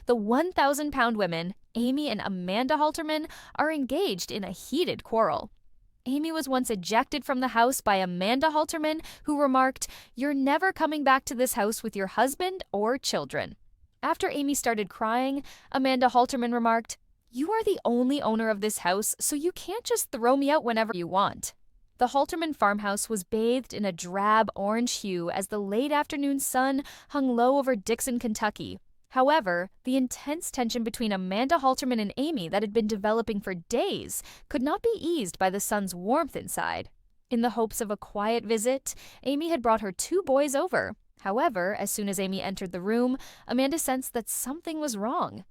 The 1,000-pound women, Amy and Amanda Halterman, are engaged in a heated quarrel. Amy was once ejected from the house by Amanda Halterman, who remarked, "You're never coming back to this house with your husband or children." After Amy started crying, Amanda Halterman remarked, "You are the only owner of this house, so you can't just throw me out whenever you want." The Halterman farmhouse was bathed in a drab orange hue as the late afternoon sun hung low over Dixon, Kentucky. However, the intense tension between Amanda Halterman and Amy that had been developing for days could not be eased by the sun's warmth inside. In the hopes of a quiet visit, Amy had brought her 2 boys over. However, as soon as Amy entered the room, Amanda sensed that something was wrong.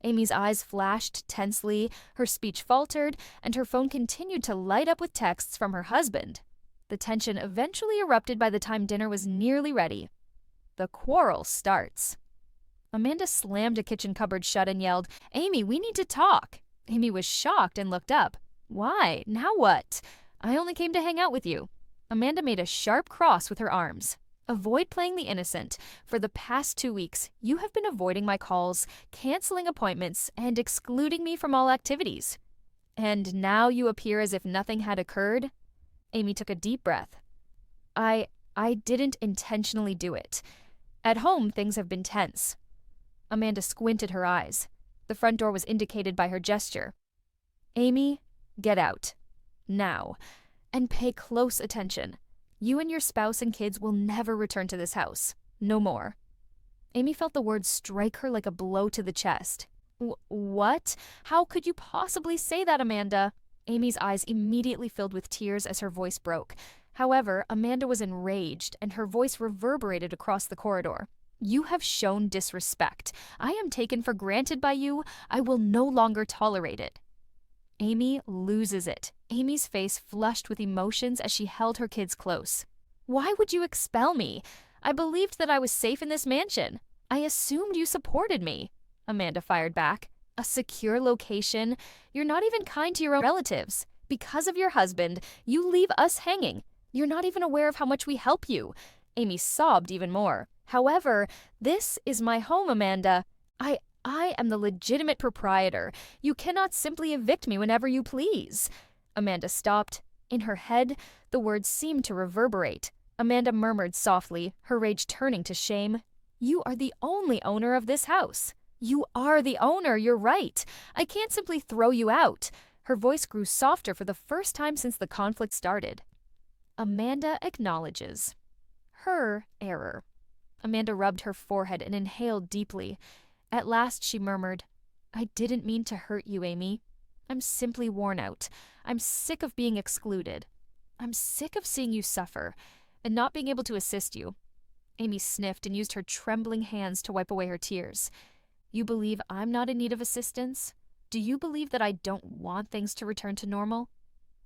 Amy's eyes flashed tensely, her speech faltered, and her phone continued to light up with texts from her husband. The tension eventually erupted by the time dinner was nearly ready. The quarrel starts. Amanda slammed a kitchen cupboard shut and yelled, "Amy, we need to talk." Amy was shocked and looked up. "Why? Now what? I only came to hang out with you." Amanda made a sharp cross with her arms. "Avoid playing the innocent. For the past 2 weeks, you have been avoiding my calls, canceling appointments, and excluding me from all activities. And now you appear as if nothing had occurred?" Amy took a deep breath. I didn't intentionally do it. At home, things have been tense." Amanda squinted her eyes. The front door was indicated by her gesture. "Amy, get out. Now. And pay close attention. You and your spouse and kids will never return to this house. No more." Amy felt the words strike her like a blow to the chest. What? How could you possibly say that, Amanda?" Amy's eyes immediately filled with tears as her voice broke. However, Amanda was enraged, and her voice reverberated across the corridor. "You have shown disrespect. I am taken for granted by you. I will no longer tolerate it." Amy loses it. Amy's face flushed with emotions as she held her kids close. "Why would you expel me? I believed that I was safe in this mansion. I assumed you supported me." Amanda fired back. "A secure location? You're not even kind to your own relatives. Because of your husband, you leave us hanging. You're not even aware of how much we help you." Amy sobbed even more. "However, this is my home, Amanda. I am the legitimate proprietor. You cannot simply evict me whenever you please." Amanda stopped. In her head, the words seemed to reverberate. Amanda murmured softly, her rage turning to shame. "You are the only owner of this house. You are the owner, you're right. I can't simply throw you out." Her voice grew softer for the first time since the conflict started. Amanda acknowledges her error. Amanda rubbed her forehead and inhaled deeply. At last she murmured, "I didn't mean to hurt you, Amy. I'm simply worn out. I'm sick of being excluded. I'm sick of seeing you suffer and not being able to assist you." Amy sniffed and used her trembling hands to wipe away her tears. "You believe I'm not in need of assistance? Do you believe that I don't want things to return to normal?"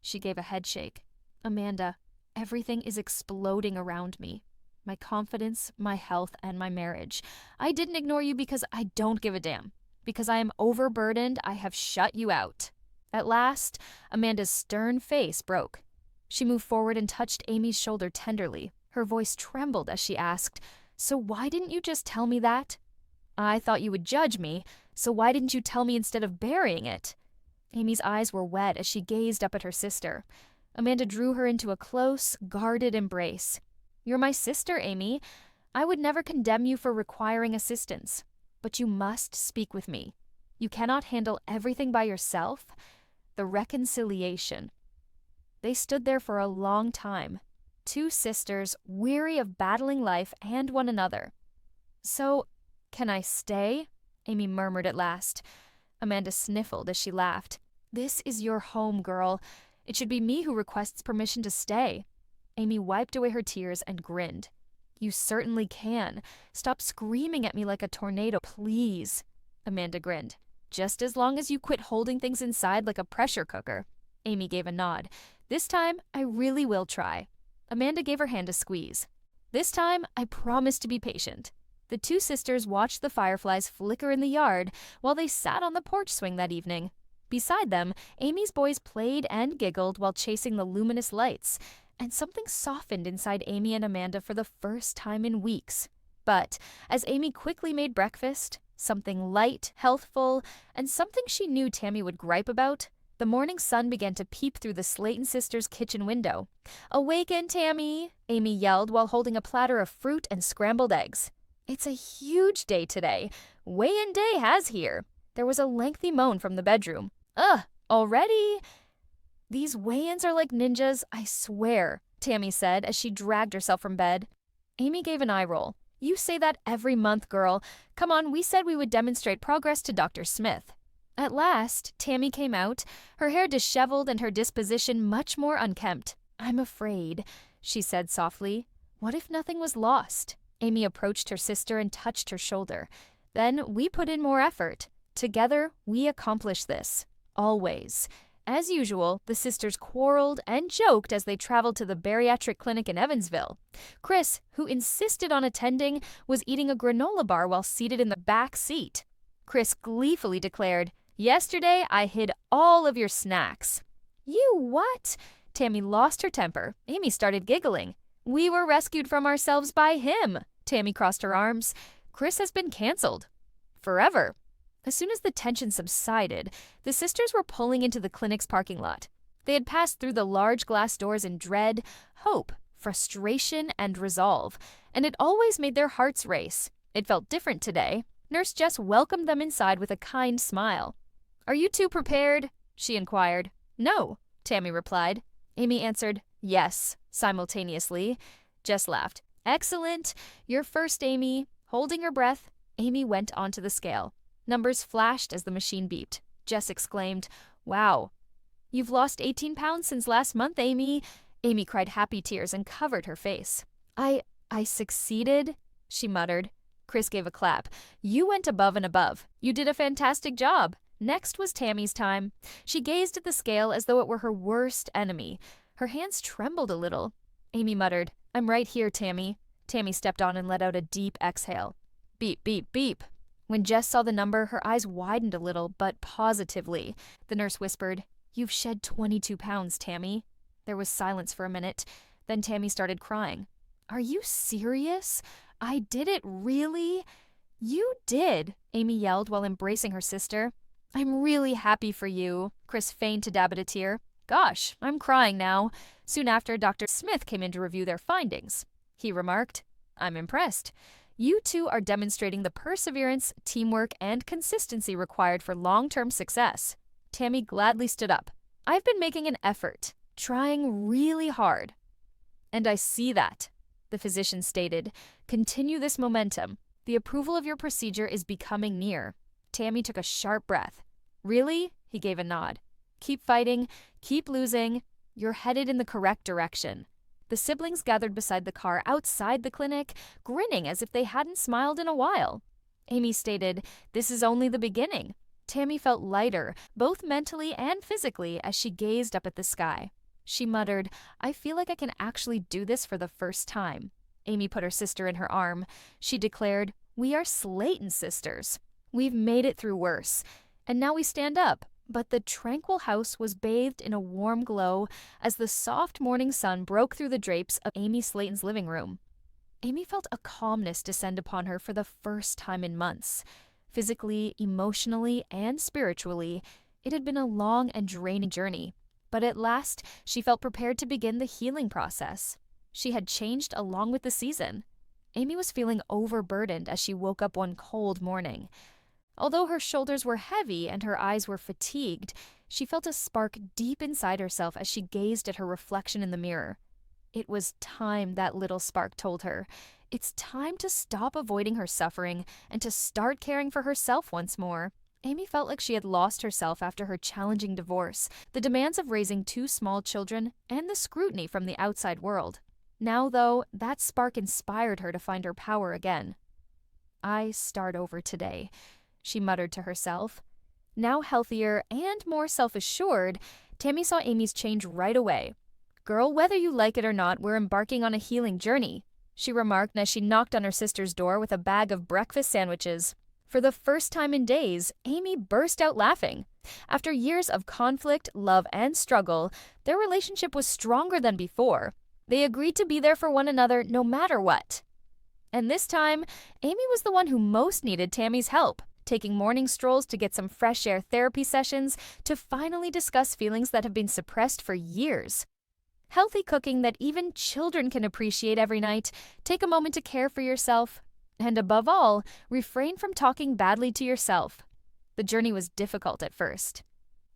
She gave a head shake. "Amanda, everything is exploding around me. My confidence, my health, and my marriage. I didn't ignore you because I don't give a damn. Because I am overburdened, I have shut you out." At last, Amanda's stern face broke. She moved forward and touched Amy's shoulder tenderly. Her voice trembled as she asked, "So why didn't you just tell me that?" "I thought you would judge me, so why didn't you tell me instead of burying it?" Amy's eyes were wet as she gazed up at her sister. Amanda drew her into a close, guarded embrace. "You're my sister, Amy. I would never condemn you for requiring assistance. But you must speak with me. You cannot handle everything by yourself." The reconciliation. They stood there for a long time, 2 sisters weary of battling life and one another. "So, can I stay?" Amy murmured at last. Amanda sniffled as she laughed. "This is your home, girl. It should be me who requests permission to stay." Amy wiped away her tears and grinned. "You certainly can. Stop screaming at me like a tornado, please." Amanda grinned. "Just as long as you quit holding things inside like a pressure cooker." Amy gave a nod. "This time, I really will try." Amanda gave her hand a squeeze. "This time, I promise to be patient." The 2 sisters watched the fireflies flicker in the yard while they sat on the porch swing that evening. Beside them, Amy's boys played and giggled while chasing the luminous lights, and something softened inside Amy and Amanda for the first time in weeks. But as Amy quickly made breakfast, something light, healthful, and something she knew Tammy would gripe about. The morning sun began to peep through the Slayton sisters' kitchen window. "Awaken, Tammy!" Amy yelled while holding a platter of fruit and scrambled eggs. "It's a huge day today. Weigh-in day has here." There was a lengthy moan from the bedroom. "Ugh, already?" "These weigh-ins are like ninjas, I swear," Tammy said as she dragged herself from bed. Amy gave an eye roll. "You say that every month, girl. Come on, we said we would demonstrate progress to Dr. Smith." At last, Tammy came out, her hair disheveled and her disposition much more unkempt. "I'm afraid," she said softly. "What if nothing was lost?" Amy approached her sister and touched her shoulder. "Then we put in more effort. Together, we accomplish this. Always." As usual, the sisters quarreled and joked as they traveled to the bariatric clinic in Evansville. Chris, who insisted on attending, was eating a granola bar while seated in the back seat. Chris gleefully declared, "Yesterday, I hid all of your snacks." "You what?" Tammy lost her temper. Amy started giggling. "We were rescued from ourselves by him." Tammy crossed her arms. "Chris has been canceled. Forever." As soon as the tension subsided, the sisters were pulling into the clinic's parking lot. They had passed through the large glass doors in dread, hope, frustration, and resolve, and it always made their hearts race. It felt different today. Nurse Jess welcomed them inside with a kind smile. "Are you two prepared?" she inquired. "No," Tammy replied. Amy answered, "Yes," simultaneously. Jess laughed. "Excellent. You're first, Amy." Holding her breath, Amy went onto the scale. Numbers flashed as the machine beeped. Jess exclaimed, "Wow. You've lost 18 pounds since last month, Amy." Amy cried happy tears and covered her face. I succeeded," she muttered. Chris gave a clap. "You went above and above. You did a fantastic job." Next was Tammy's time. She gazed at the scale as though it were her worst enemy. Her hands trembled a little. Amy muttered, "I'm right here, Tammy." Tammy stepped on and let out a deep exhale. Beep, beep, beep. When Jess saw the number, her eyes widened a little, but positively. The nurse whispered, "You've shed 22 pounds, Tammy." There was silence for a minute. Then Tammy started crying. "Are you serious? I did it, really?" "You did," Amy yelled while embracing her sister. "I'm really happy for you." Chris feigned to dab at a tear. "Gosh, I'm crying now." Soon after, Dr. Smith came in to review their findings. He remarked, "I'm impressed. You two are demonstrating the perseverance, teamwork, and consistency required for long-term success." Tammy gladly stood up. "I've been making an effort, trying really hard." "And I see that," the physician stated. "Continue this momentum. The approval of your procedure is becoming near." Tammy took a sharp breath. "Really?" He gave a nod. "Keep fighting, keep losing. You're headed in the correct direction." The siblings gathered beside the car outside the clinic, grinning as if they hadn't smiled in a while. Amy stated, "This is only the beginning." Tammy felt lighter, both mentally and physically, as she gazed up at the sky. She muttered, "I feel like I can actually do this for the first time." Amy put her sister in her arm. She declared, "We are Slayton sisters. We've made it through worse. And now we stand up." But the tranquil house was bathed in a warm glow as the soft morning sun broke through the drapes of Amy Slayton's living room. Amy felt a calmness descend upon her for the first time in months. Physically, emotionally, and spiritually, it had been a long and draining journey. But at last, she felt prepared to begin the healing process. She had changed along with the season. Amy was feeling overburdened as she woke up one cold morning. Although her shoulders were heavy and her eyes were fatigued, she felt a spark deep inside herself as she gazed at her reflection in the mirror. It was time, that little spark told her. It's time to stop avoiding her suffering and to start caring for herself once more. Amy felt like she had lost herself after her challenging divorce, the demands of raising 2 small children, and the scrutiny from the outside world. Now, though, that spark inspired her to find her power again. "I start over today," she muttered to herself. Now healthier and more self-assured, Tammy saw Amy's change right away. "Girl, whether you like it or not, we're embarking on a healing journey," she remarked as she knocked on her sister's door with a bag of breakfast sandwiches. For the first time in days, Amy burst out laughing. After years of conflict, love, and struggle, their relationship was stronger than before. They agreed to be there for one another no matter what. And this time, Amy was the one who most needed Tammy's help. taking morning strolls to get some fresh air therapy sessions to finally discuss feelings that have been suppressed for years. Healthy cooking that even children can appreciate every night. Take a moment to care for yourself. And above all, refrain from talking badly to yourself. The journey was difficult at first.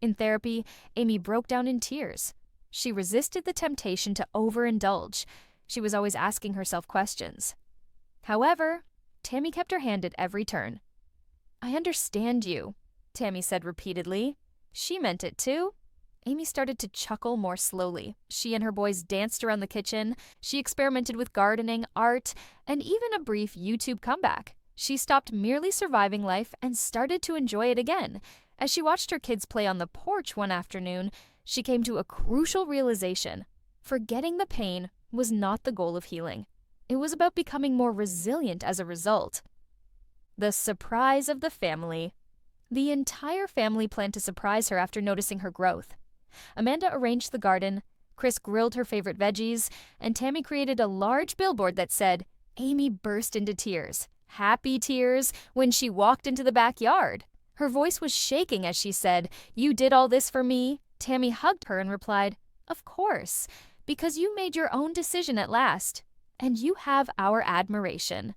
In therapy, Amy broke down in tears. She resisted the temptation to overindulge. She was always asking herself questions. However, Tammy kept her hand at every turn. "I understand you," Tammy said repeatedly. She meant it too. Amy started to chuckle more slowly. She and her boys danced around the kitchen. She experimented with gardening, art, and even a brief YouTube comeback. She stopped merely surviving life and started to enjoy it again. As she watched her kids play on the porch one afternoon, she came to a crucial realization. Forgetting the pain was not the goal of healing. It was about becoming more resilient as a result. The surprise of the family. The entire family planned to surprise her after noticing her growth. Amanda arranged the garden, Chris grilled her favorite veggies, and Tammy created a large billboard that said, Amy burst into tears, happy tears, when she walked into the backyard. Her voice was shaking as she said, "You did all this for me?" Tammy hugged her and replied, "Of course, because you made your own decision at last, and you have our admiration."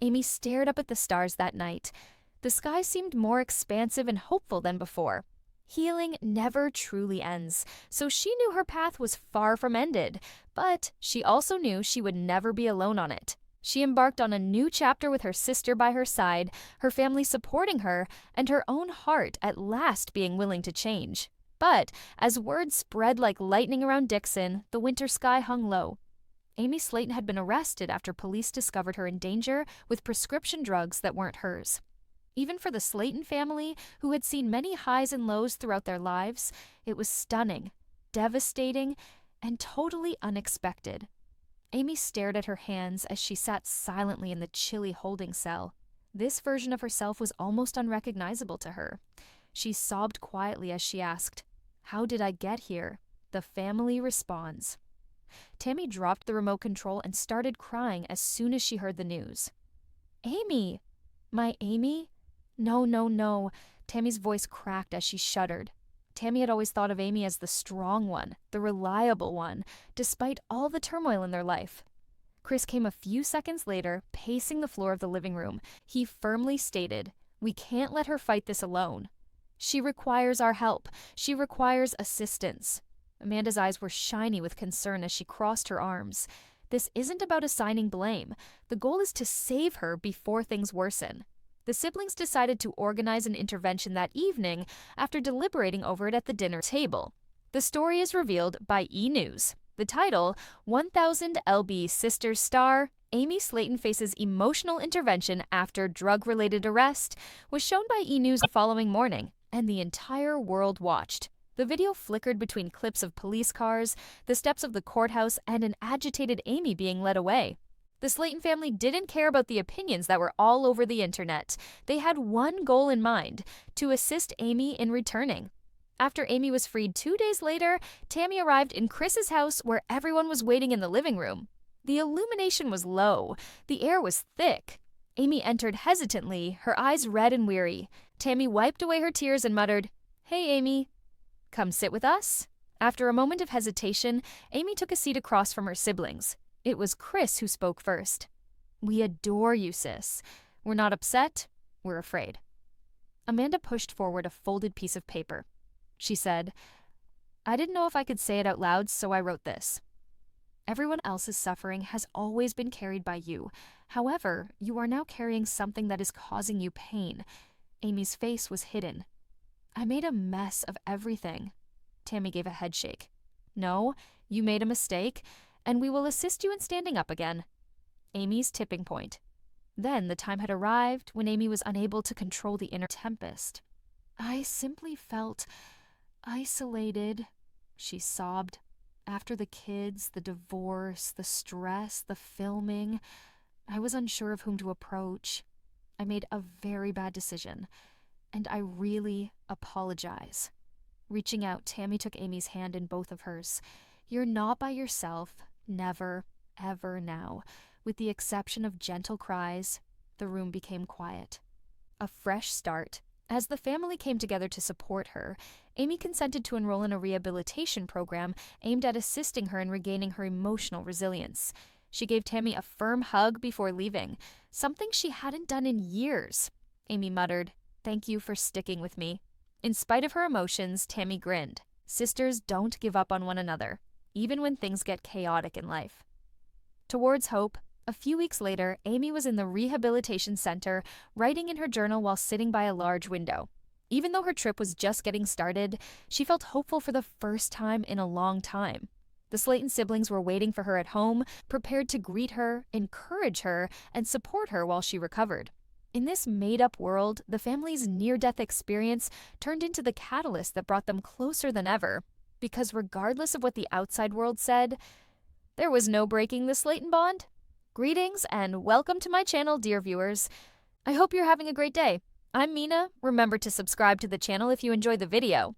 Amy stared up at the stars that night. The sky seemed more expansive and hopeful than before. Healing never truly ends, so she knew her path was far from ended, but she also knew she would never be alone on it. She embarked on a new chapter with her sister by her side, her family supporting her, and her own heart at last being willing to change. But as word spread like lightning around Dixon, the winter sky hung low. Amy Slayton had been arrested after police discovered her in danger with prescription drugs that weren't hers. Even for the Slayton family, who had seen many highs and lows throughout their lives, it was stunning, devastating, and totally unexpected. Amy stared at her hands as she sat silently in the chilly holding cell. This version of herself was almost unrecognizable to her. She sobbed quietly as she asked, "How did I get here?" The family responds. Tammy dropped the remote control and started crying as soon as she heard the news. "Amy! My Amy? No, no, no." Tammy's voice cracked as she shuddered. Tammy had always thought of Amy as the strong one, the reliable one, despite all the turmoil in their life. Chris came a few seconds later, pacing the floor of the living room. He firmly stated, "We can't let her fight this alone. She requires our help. She requires assistance." Amanda's eyes were shiny with concern as she crossed her arms. This isn't about assigning blame. The goal is to save her before things worsen. The siblings decided to organize an intervention that evening after deliberating over it at the dinner table. The story is revealed by E! News. The title, 1000 LB Sisters Star, Amy Slayton Faces Emotional Intervention After Drug-Related Arrest, was shown by E! News the following morning, and the entire world watched. The video flickered between clips of police cars, the steps of the courthouse, and an agitated Amy being led away. The Slayton family didn't care about the opinions that were all over the internet. They had one goal in mind, to assist Amy in returning. After Amy was freed 2 days later, Tammy arrived in Chris's house where everyone was waiting in the living room. The illumination was low. The air was thick. Amy entered hesitantly, her eyes red and weary. Tammy wiped away her tears and muttered, "Hey, Amy. Come sit with us?" After a moment of hesitation, Amy took a seat across from her siblings. It was Chris who spoke first. "We adore you, sis. We're not upset. We're afraid." Amanda pushed forward a folded piece of paper. She said, "I didn't know if I could say it out loud, so I wrote this. Everyone else's suffering has always been carried by you. However, you are now carrying something that is causing you pain." Amy's face was hidden. "I made a mess of everything." Tammy gave a headshake. "No, you made a mistake, and we will assist you in standing up again." Amy's tipping point. Then the time had arrived when Amy was unable to control the inner tempest. "I simply felt isolated," she sobbed. "After the kids, the divorce, the stress, the filming, I was unsure of whom to approach. I made a very bad decision, and I really apologize." Reaching out, Tammy took Amy's hand in both of hers. "You're not by yourself. Never, ever now." With the exception of gentle cries, the room became quiet. A fresh start. As the family came together to support her, Amy consented to enroll in a rehabilitation program aimed at assisting her in regaining her emotional resilience. She gave Tammy a firm hug before leaving, something she hadn't done in years. Amy muttered, "Thank you for sticking with me." In spite of her emotions, Tammy grinned. Sisters don't give up on one another, even when things get chaotic in life. Towards hope, a few weeks later, Amy was in the rehabilitation center, writing in her journal while sitting by a large window. Even though her trip was just getting started, she felt hopeful for the first time in a long time. The Slayton siblings were waiting for her at home, prepared to greet her, encourage her, and support her while she recovered. In this made-up world, the family's near-death experience turned into the catalyst that brought them closer than ever, because regardless of what the outside world said, there was no breaking the Slayton bond. Greetings and welcome to my channel, dear viewers. I hope you're having a great day. I'm Mina. Remember to subscribe to the channel if you enjoyed the video.